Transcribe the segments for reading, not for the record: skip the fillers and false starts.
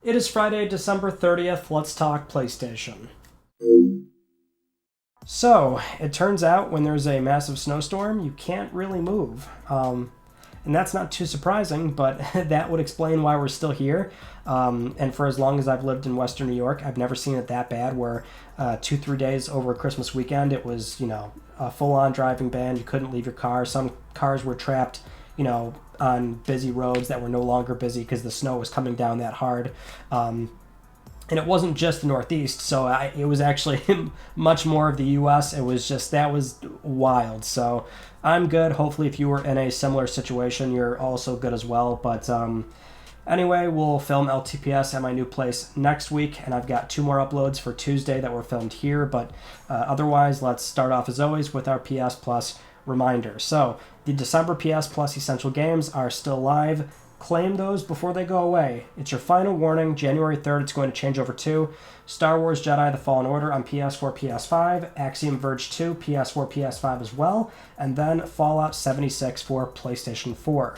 It is Friday, December 30th. Let's talk PlayStation. So, it turns out when there's a massive snowstorm, you can't really move. And that's not too surprising, but that would explain why we're still here. And for as long as I've lived in Western New York, I've never seen it that bad where 2-3 days over Christmas weekend, it was, a full-on driving ban. You couldn't leave your car. Some cars were trapped, on busy roads that were no longer busy because the snow was coming down that hard. And it wasn't just the Northeast, so it was actually much more of the U.S. It was just, that was wild. So I'm good. Hopefully if you were in a similar situation, you're also good as well. But anyway, we'll film LTPS at my new place next week, and I've got 2 more uploads for Tuesday that were filmed here. But otherwise, let's start off as always with our PS Plus reminder. So the December PS Plus Essential Games are still live. Claim those before they go away. It's your final warning. January 3rd, it's going to change over to Star Wars Jedi The Fallen Order on PS4, PS5, Axiom Verge 2, PS4, PS5 as well, and then Fallout 76 for PlayStation 4.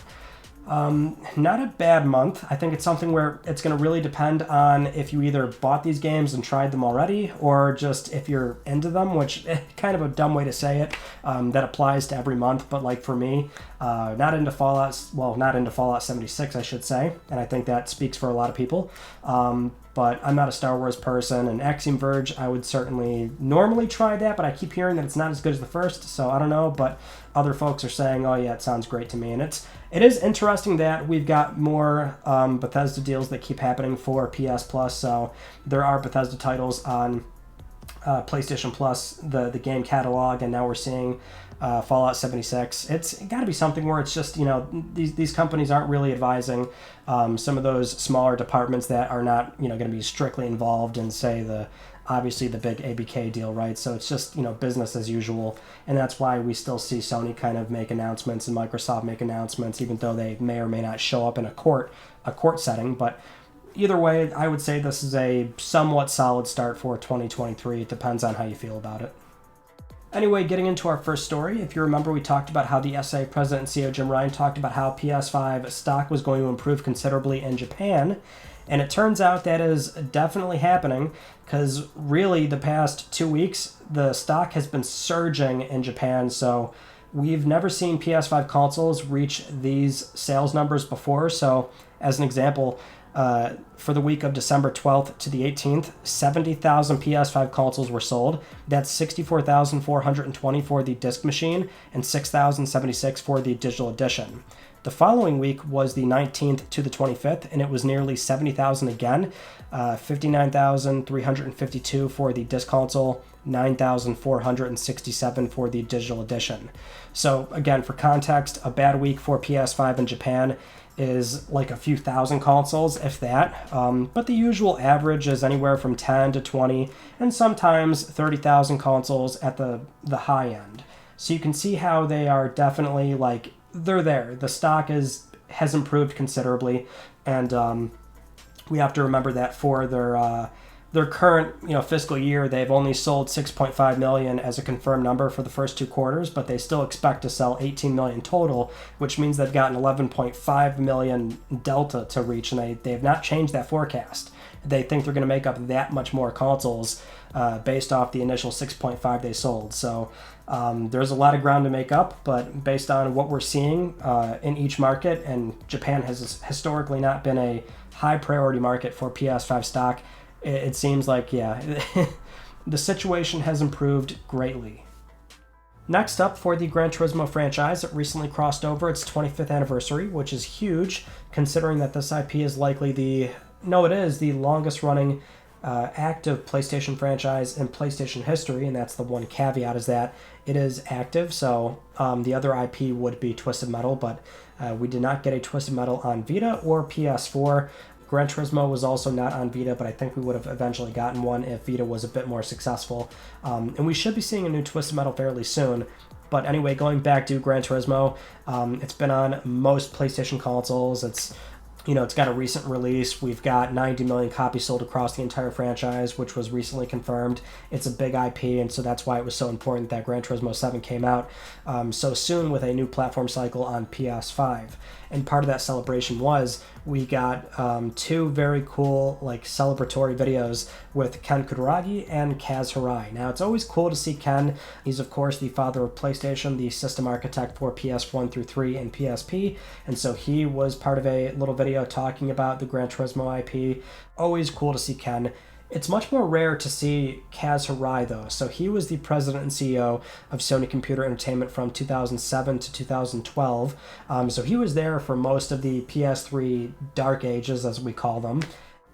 Not a bad month. I think it's something where it's going to really depend on if you either bought these games and tried them already, or just if you're into them, which kind of a dumb way to say it. That applies to every month, but like for me, not into Fallout 76, I should say, and I think that speaks for a lot of people. But I'm not a Star Wars person, and Axiom Verge, I would certainly normally try that, but I keep hearing that it's not as good as the first, so I don't know, but other folks are saying, oh yeah, it sounds great to me, and it is interesting that we've got more Bethesda deals that keep happening for PS Plus, so there are Bethesda titles on PlayStation Plus, the game catalog, and now we're seeing Fallout 76. It's got to be something where it's just, these companies aren't really advising some of those smaller departments that are not, going to be strictly involved in, say, obviously the big ABK deal, right? So it's just, business as usual. And that's why we still see Sony kind of make announcements and Microsoft make announcements, even though they may or may not show up in a court setting. But either way, I would say this is a somewhat solid start for 2023. It depends on how you feel about it. Anyway, getting into our first story, if you remember, we talked about how the SA president and CEO Jim Ryan talked about how PS5 stock was going to improve considerably in Japan. And it turns out that is definitely happening, because really the past 2 weeks, the stock has been surging in Japan. So we've never seen PS5 consoles reach these sales numbers before. So as an example, for the week of December 12th to the 18th, 70,000 PS5 consoles were sold. That's 64,420 for the disc machine and 6,076 for the digital edition. The following week was the 19th to the 25th, and it was nearly 70,000 again, 59,352 for the disc console, 9,467 for the digital edition. So again, for context, a bad week for PS5 in Japan is like a few thousand consoles, if that. But the usual average is anywhere from 10 to 20, and sometimes 30,000 consoles at the high end. So you can see how they are definitely they're there. The stock has improved considerably, and we have to remember that for their current fiscal year, they've only sold 6.5 million as a confirmed number for the first 2 quarters, but they still expect to sell 18 million total, which means they've got an 11.5 million delta to reach, and they have not changed that forecast. They think they're going to make up that much more consoles based off the initial 6.5 they sold. So there's a lot of ground to make up, but based on what we're seeing in each market, and Japan has historically not been a high priority market for PS5 stock, it seems like, yeah, the situation has improved greatly. Next up, for the Gran Turismo franchise, it recently crossed over its 25th anniversary, which is huge, considering that this IP is likely the longest running active PlayStation franchise in PlayStation history, and that's the one caveat, is that it is active. So the other IP would be Twisted Metal, but we did not get a Twisted Metal on Vita or PS4. Gran Turismo was also not on Vita, but I think we would have eventually gotten one if Vita was a bit more successful. And we should be seeing a new Twisted Metal fairly soon. But anyway, going back to Gran Turismo, it's been on most PlayStation consoles. It's It's got a recent release. We've got 90 million copies sold across the entire franchise, which was recently confirmed. It's a big IP, and so that's why it was so important that Gran Turismo 7 came out so soon with a new platform cycle on PS5. And part of that celebration was we got 2 very cool, celebratory videos with Ken Kutaragi and Kaz Hirai. Now, it's always cool to see Ken. He's, of course, the father of PlayStation, the system architect for PS1 through 3 and PSP, and so he was part of a little video talking about the Gran Turismo IP. Always cool to see Ken. It's much more rare to see Kaz Hirai, though. So he was the president and CEO of Sony Computer Entertainment from 2007 to 2012. So he was there for most of the PS3 dark ages, as we call them.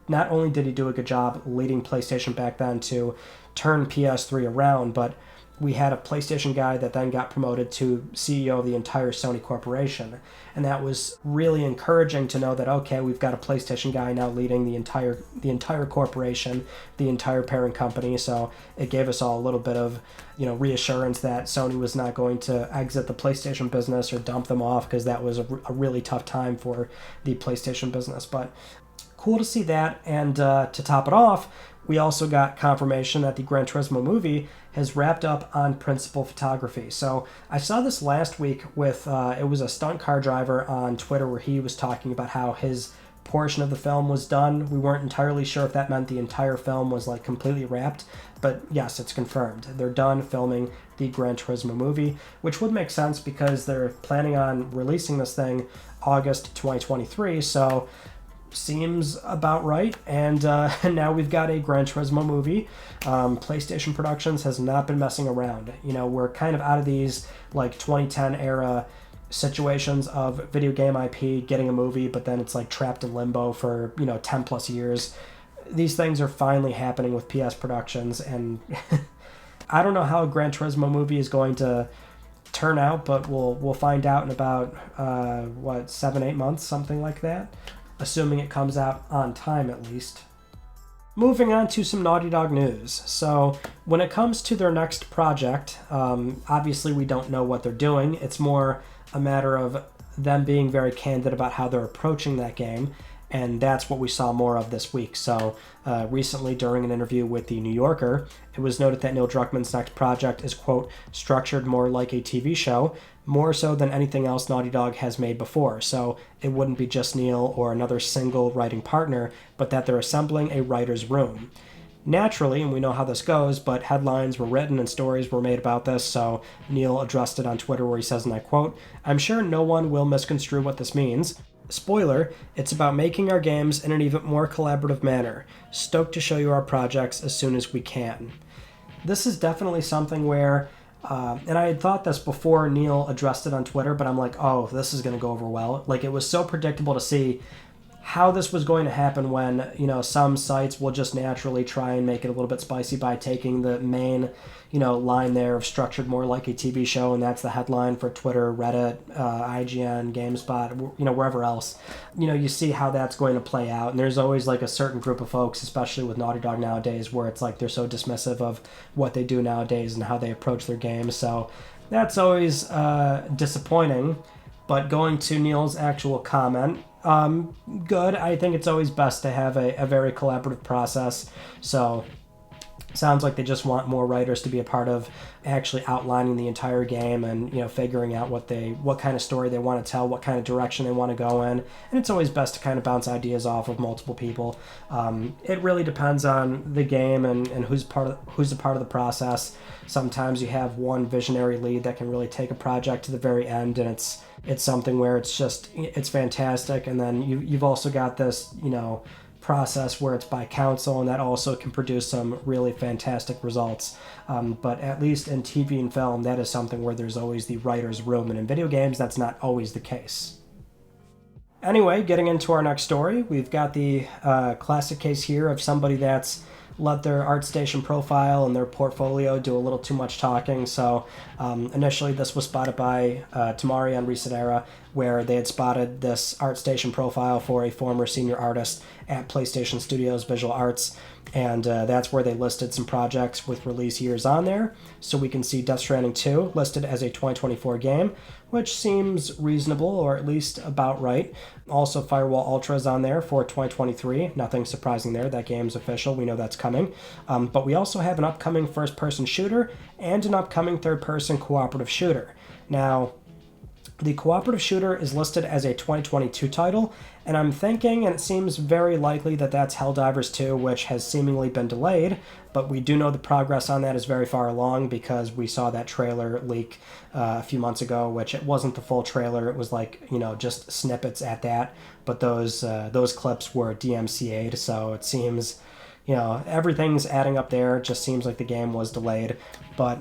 Not only did he do a good job leading PlayStation back then to turn PS3 around, but we had a PlayStation guy that then got promoted to CEO of the entire Sony corporation. And that was really encouraging to know that, okay, we've got a PlayStation guy now leading the entire corporation, the entire parent company. So it gave us all a little bit of, reassurance that Sony was not going to exit the PlayStation business or dump them off, because that was a really tough time for the PlayStation business. But cool to see that. And to top it off, we also got confirmation that the Gran Turismo movie has wrapped up on principal photography. So I saw this last week with, it was a stunt car driver on Twitter where he was talking about how his portion of the film was done. We weren't entirely sure if that meant the entire film was completely wrapped, but yes, it's confirmed. They're done filming the Gran Turismo movie, which would make sense because they're planning on releasing this thing August 2023, so seems about right. And now we've got a Gran Turismo movie. PlayStation Productions has not been messing around. We're kind of out of these 2010 era situations of video game IP getting a movie, but then it's trapped in limbo for 10 plus years. These things are finally happening with PS Productions, and I don't know how a Gran Turismo movie is going to turn out, but we'll find out in about 7-8 months, something like that, assuming it comes out on time at least. Moving on to some Naughty Dog news. So when it comes to their next project, obviously we don't know what they're doing. It's more a matter of them being very candid about how they're approaching that game, and that's what we saw more of this week. So recently, during an interview with The New Yorker, it was noted that Neil Druckmann's next project is, quote, structured more like a TV show, more so than anything else Naughty Dog has made before. So it wouldn't be just Neil or another single writing partner, but that they're assembling a writer's room. Naturally, and we know how this goes, but headlines were written and stories were made about this, so Neil addressed it on Twitter where he says, and I quote, "I'm sure no one will misconstrue what this means. Spoiler, it's about making our games in an even more collaborative manner. Stoked to show you our projects as soon as we can." This is definitely something where, and I had thought this before Neil addressed it on Twitter, but I'm like, oh, this is going to go over well. It was so predictable to see how this was going to happen when, some sites will just naturally try and make it a little bit spicy by taking the main, line there of structured more like a TV show, and that's the headline for Twitter, Reddit, IGN, GameSpot, wherever else. You see how that's going to play out, and there's always a certain group of folks, especially with Naughty Dog nowadays, where it's they're so dismissive of what they do nowadays and how they approach their games, so that's always disappointing. But going to Neil's actual comment, good. I think it's always best to have a very collaborative process. So sounds like they just want more writers to be a part of actually outlining the entire game and figuring out what kind of story they want to tell, what kind of direction they want to go in. And it's always best to kind of bounce ideas off of multiple people. It really depends on the game and who's a part of the process. Sometimes you have one visionary lead that can really take a project to the very end, and it's something where it's fantastic. And then you've also got this process where it's by council, and that also can produce some really fantastic results. But at least in TV and film, that is something where there's always the writer's room, and in video games, that's not always the case. Anyway, getting into our next story, we've got the classic case here of somebody that's let their ArtStation profile and their portfolio do a little too much talking. So initially this was spotted by Tamari on Recent Era, where they had spotted this ArtStation profile for a former senior artist, at PlayStation Studios Visual Arts, and that's where they listed some projects with release years on there. So we can see Death Stranding 2 listed as a 2024 game, which seems reasonable, or at least about right. Also, Firewall Ultra is on there for 2023. Nothing surprising there. That game's official. We know that's coming. But we also have an upcoming first-person shooter and an upcoming third-person cooperative shooter. Now, the cooperative shooter is listed as a 2022 title, and I'm thinking, and it seems very likely, that that's Helldivers 2, which has seemingly been delayed, but we do know the progress on that is very far along because we saw that trailer leak a few months ago, which it wasn't the full trailer. It was like, just snippets at that, but those clips were DMCA'd, so it seems, everything's adding up there. It just seems like the game was delayed, but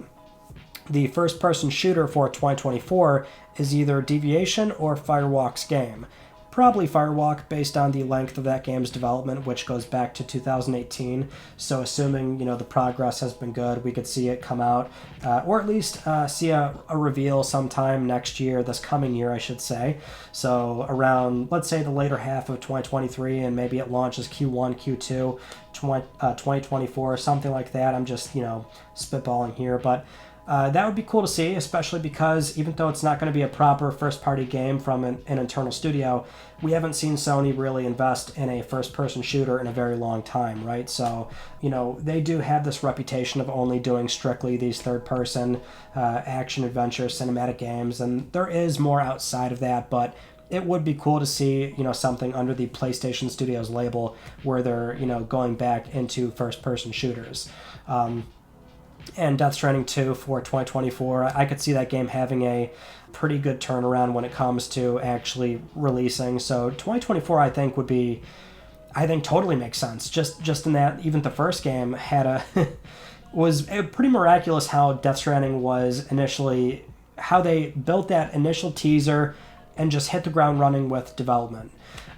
the first-person shooter for 2024 is either Deviation or Firewalk's game. Probably Firewalk, based on the length of that game's development, which goes back to 2018. So assuming, the progress has been good, we could see it come out, or at least see a reveal sometime next year, this coming year, I should say. So around, let's say, the later half of 2023, and maybe it launches Q1, Q2, 2024, something like that. I'm just, spitballing here, but that would be cool to see, especially because even though it's not going to be a proper first-party game from an internal studio, we haven't seen Sony really invest in a first-person shooter in a very long time, right? So, they do have this reputation of only doing strictly these third-person action-adventure cinematic games, and there is more outside of that, but it would be cool to see, something under the PlayStation Studios label where they're, going back into first-person shooters. And Death Stranding 2 for 2024, I could see that game having a pretty good turnaround when it comes to actually releasing. So 2024, I think totally makes sense. Just in that, even the first game had was pretty miraculous how Death Stranding was initially, how they built that initial teaser and just hit the ground running with development.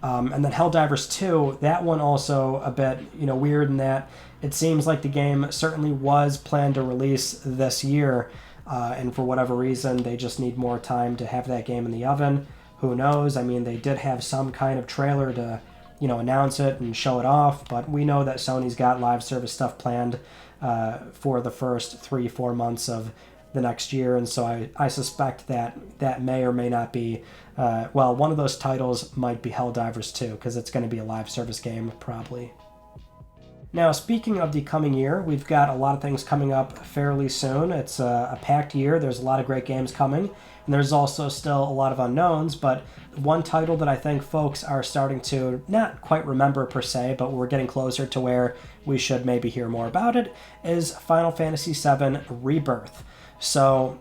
And then Helldivers 2, that one also a bit, weird in that it seems like the game certainly was planned to release this year, and for whatever reason, they just need more time to have that game in the oven. Who knows? I mean, they did have some kind of trailer to, announce it and show it off, but we know that Sony's got live service stuff planned for the first 3-4 months of the next year, and so I suspect that may or may not be, one of those titles might be Helldivers 2, because it's going to be a live service game, probably. Now, speaking of the coming year, we've got a lot of things coming up fairly soon. It's a packed year. There's a lot of great games coming, and there's also still a lot of unknowns, but one title that I think folks are starting to not quite remember per se, but we're getting closer to where we should maybe hear more about it, is Final Fantasy VII Rebirth. So,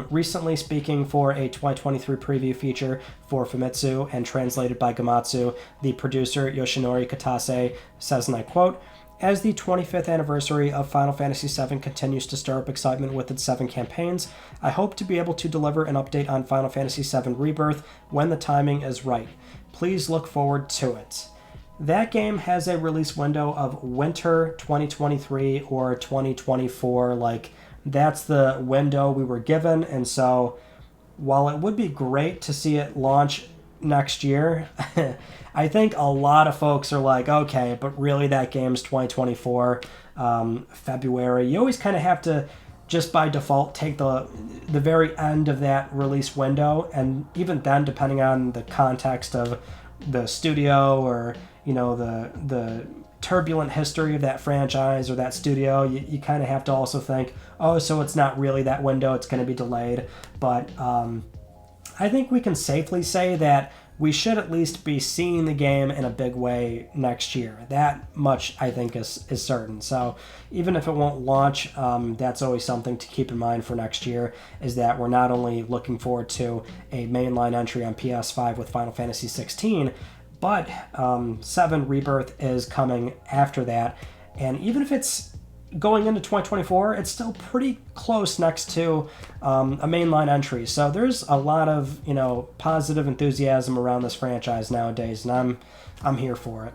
recently speaking for a 2023 preview feature for Famitsu and translated by Gamatsu, the producer Yoshinori Katase says, and I quote, "As the 25th anniversary of Final Fantasy VII continues to stir up excitement with its 7 campaigns, I hope to be able to deliver an update on Final Fantasy VII Rebirth when the timing is right. Please look forward to it." That game has a release window of winter 2023 or 2024, that's the window we were given, and so while it would be great to see it launch next year, I think a lot of folks are like, okay, but really that game's 2024, February. You always kind of have to, just by default, take the very end of that release window, and even then, depending on the context of the studio or, the turbulent history of that franchise or that studio, you kind of have to also think, oh, so it's not really that window, it's going to be delayed. But I think we can safely say that we should at least be seeing the game in a big way next year. That much, I think, is certain. So even if it won't launch, that's always something to keep in mind for next year, is that we're not only looking forward to a mainline entry on PS5 with Final Fantasy XVI, but 7 Rebirth is coming after that. And even if it's going into 2024, it's still pretty close next to a mainline entry. So there's a lot of, positive enthusiasm around this franchise nowadays, and I'm here for it.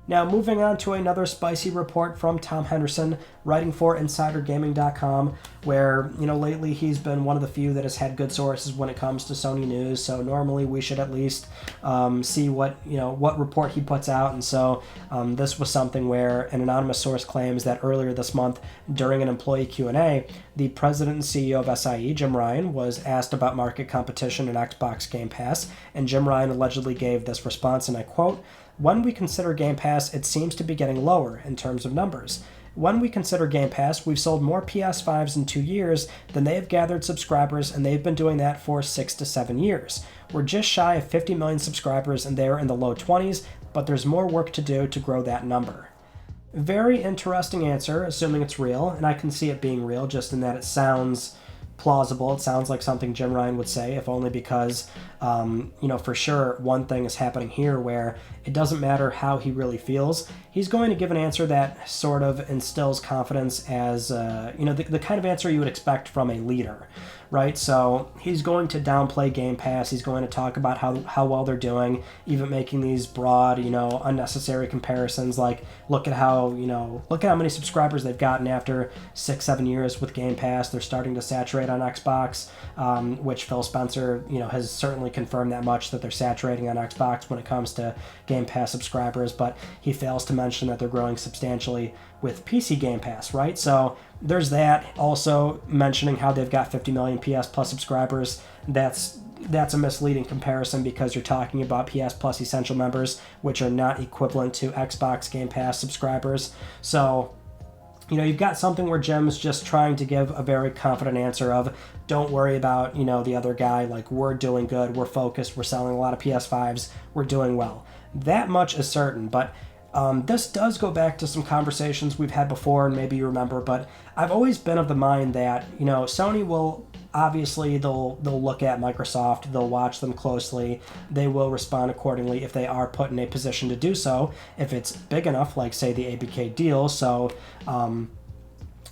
Now, moving on to another spicy report from Tom Henderson, writing for InsiderGaming.com, where, lately he's been one of the few that has had good sources when it comes to Sony news, so normally we should at least see what report he puts out, and so this was something where an anonymous source claims that earlier this month, during an employee Q&A, the president and CEO of SIE, Jim Ryan, was asked about market competition in Xbox Game Pass, and Jim Ryan allegedly gave this response, and I quote, "When we consider Game Pass, it seems to be getting lower in terms of numbers. When we consider Game Pass, we've sold more PS5s in 2 years than they have gathered subscribers, and they've been doing that for 6 to 7 years. We're just shy of 50 million subscribers, and they're in the low 20s, but there's more work to do to grow that number." Very interesting answer, assuming it's real, and I can see it being real just in that it sounds plausible. It sounds like something Jim Ryan would say, if only because, for sure, one thing is happening here where it doesn't matter how he really feels. He's going to give an answer that sort of instills confidence as, the kind of answer you would expect from a leader, right? So he's going to downplay Game Pass. He's going to talk about how well they're doing, even making these broad, unnecessary comparisons like, look at how many subscribers they've gotten after 6-7 years with Game Pass. They're starting to saturate on Xbox, which Phil Spencer, has certainly confirmed that much, that they're saturating on Xbox when it comes to Game Pass subscribers, but he fails to mention that they're growing substantially with PC Game Pass, right? So there's that. Also mentioning how they've got 50 million PS Plus subscribers. That's a misleading comparison because you're talking about PS Plus Essential members, which are not equivalent to Xbox Game Pass subscribers. So you've got something where Jim's just trying to give a very confident answer of, don't worry about, the other guy, like, we're doing good, we're focused, we're selling a lot of PS5s, we're doing well. That much is certain, but this does go back to some conversations we've had before, and maybe you remember, but I've always been of the mind that, Sony will, obviously, they'll look at Microsoft, they'll watch them closely, they will respond accordingly if they are put in a position to do so, if it's big enough, like, say, the ABK deal, so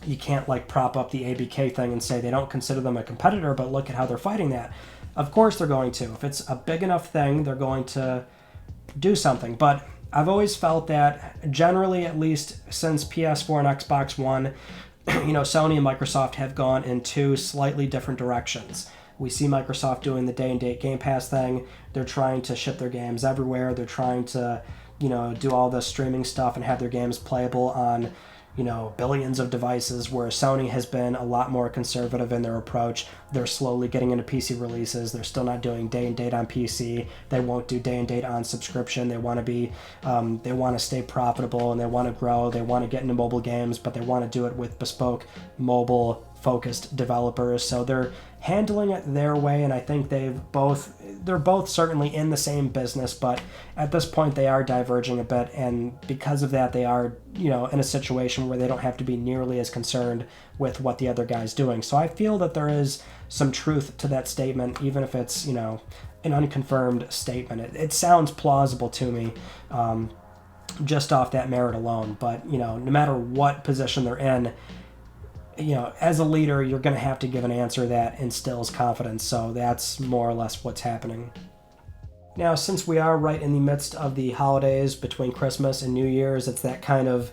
you can't, prop up the ABK thing and say they don't consider them a competitor, but look at how they're fighting that. Of course they're going to. If it's a big enough thing, they're going to do something, but I've always felt that, generally, at least since PS4 and Xbox One, Sony and Microsoft have gone in two slightly different directions. We see Microsoft doing the day-and-date Game Pass thing. They're trying to ship their games everywhere. They're trying to, do all the streaming stuff and have their games playable on, billions of devices, where Sony has been a lot more conservative in their approach. They're slowly getting into PC releases. They're still not doing day and date on PC. They won't do day and date on subscription. They want to be, they want to stay profitable, and they want to grow. They want to get into mobile games, but they want to do it with bespoke mobile focused developers. So they're handling it their way, and I think they're both certainly in the same business, but at this point they are diverging a bit, and because of that they are, in a situation where they don't have to be nearly as concerned with what the other guy's doing. So I feel that there is some truth to that statement, even if it's, an unconfirmed statement. It sounds plausible to me, just off that merit alone, but, no matter what position they're in, as a leader, you're going to have to give an answer that instills confidence. So that's more or less what's happening. Now, since we are right in the midst of the holidays between Christmas and New Year's, it's that kind of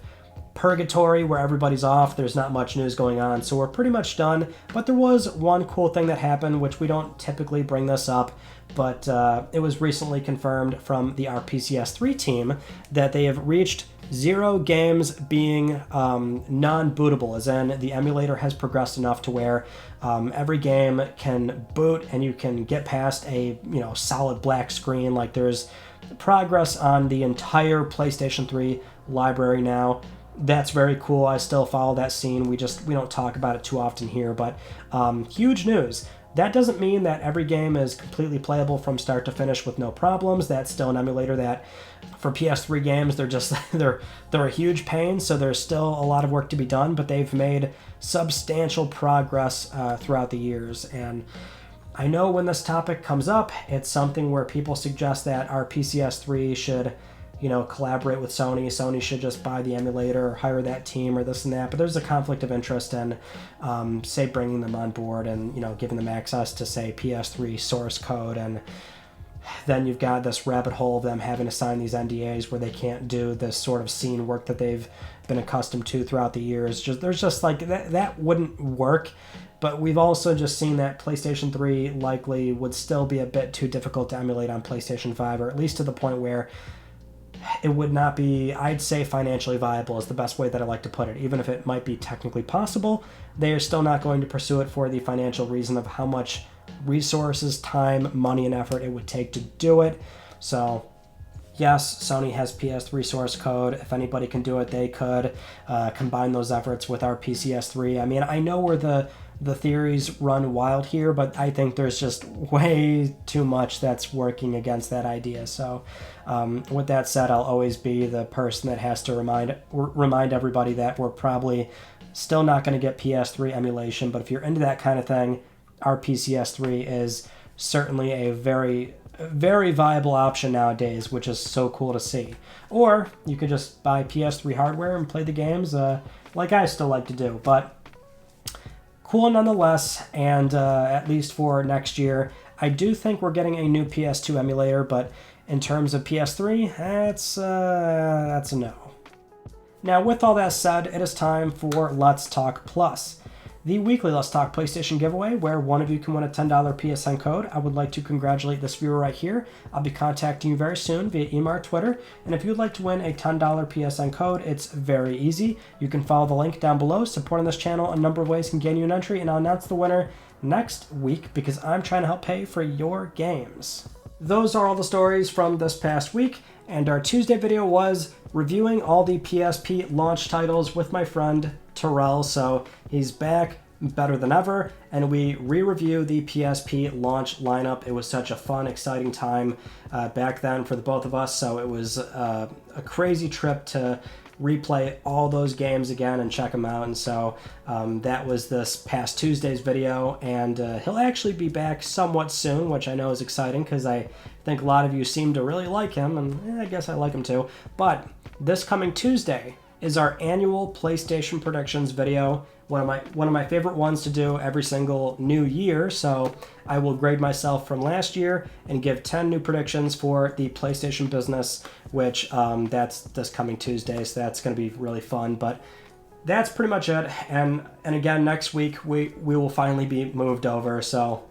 purgatory where everybody's off. There's not much news going on, so we're pretty much done. But there was one cool thing that happened, which we don't typically bring this up, but it was recently confirmed from the RPCS3 team that they have reached 0 games being non-bootable, as in the emulator has progressed enough to where every game can boot and you can get past a solid black screen. Like, there's progress on the entire PlayStation 3 library now. That's very cool. I still follow that scene. We don't talk about it too often here, but huge news. That doesn't mean that every game is completely playable from start to finish with no problems. That's still an emulator that, for PS3 games, they're a huge pain, so there's still a lot of work to be done, but they've made substantial progress throughout the years. And I know when this topic comes up, it's something where people suggest that RPCS3 should, collaborate with Sony. Sony should just buy the emulator or hire that team or this and that. But there's a conflict of interest in, say, bringing them on board and, giving them access to, say, PS3 source code. And then you've got this rabbit hole of them having to sign these NDAs where they can't do this sort of scene work that they've been accustomed to throughout the years. There's just like that wouldn't work. But we've also just seen that PlayStation 3 likely would still be a bit too difficult to emulate on PlayStation 5, or at least to the point where it would not be, I'd say, financially viable is the best way that I like to put it. Even if it might be technically possible, they are still not going to pursue it for the financial reason of how much resources, time, money, and effort it would take to do it. So yes, Sony has PS3 source code. If anybody can do it, they could combine those efforts with our PCS3. I mean, I know where the theories run wild here, but I think there's just way too much that's working against that idea. So with that said, I'll always be the person that has to remind everybody that we're probably still not going to get PS3 emulation, but if you're into that kind of thing, our PCS3 is certainly a very, very viable option nowadays, which is so cool to see. Or you could just buy PS3 hardware and play the games like I still like to do, but cool nonetheless, and at least for next year. I do think we're getting a new PS2 emulator, but in terms of PS3, that's a no. Now, with all that said, it is time for Let's Talk Plus, the weekly Let's Talk PlayStation giveaway, where one of you can win a $10 PSN code. I would like to congratulate this viewer right here. I'll be contacting you very soon via email or Twitter, and if you'd like to win a $10 PSN code, it's very easy. You can follow the link down below. Supporting this channel, a number of ways can gain you an entry, and I'll announce the winner next week because I'm trying to help pay for your games. Those are all the stories from this past week, and our Tuesday video was reviewing all the PSP launch titles with my friend Terrell, so he's back better than ever, and we re-review the PSP launch lineup. It was such a fun, exciting time back then for the both of us, so it was a crazy trip to replay all those games again and check them out, and so that was this past Tuesday's video, and he'll actually be back somewhat soon, which I know is exciting because I think a lot of you seem to really like him, and I guess I like him too. But this coming Tuesday is our annual PlayStation predictions video, one of my favorite ones to do every single new year. So I will grade myself from last year and give 10 new predictions for the PlayStation business, which that's this coming Tuesday, so that's going to be really fun. But that's pretty much it. And again, next week we will finally be moved over, so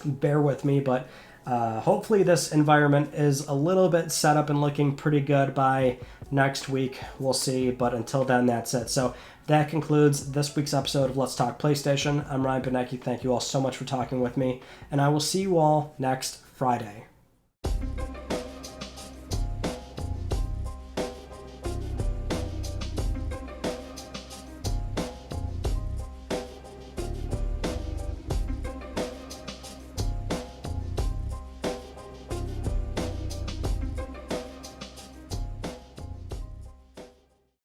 bear with me. But hopefully this environment is a little bit set up and looking pretty good by next week. We'll see, but until then, that's it. So that concludes this week's episode of Let's Talk PlayStation. I'm Ryan Benecki. Thank you all so much for talking with me, and I will see you all next Friday.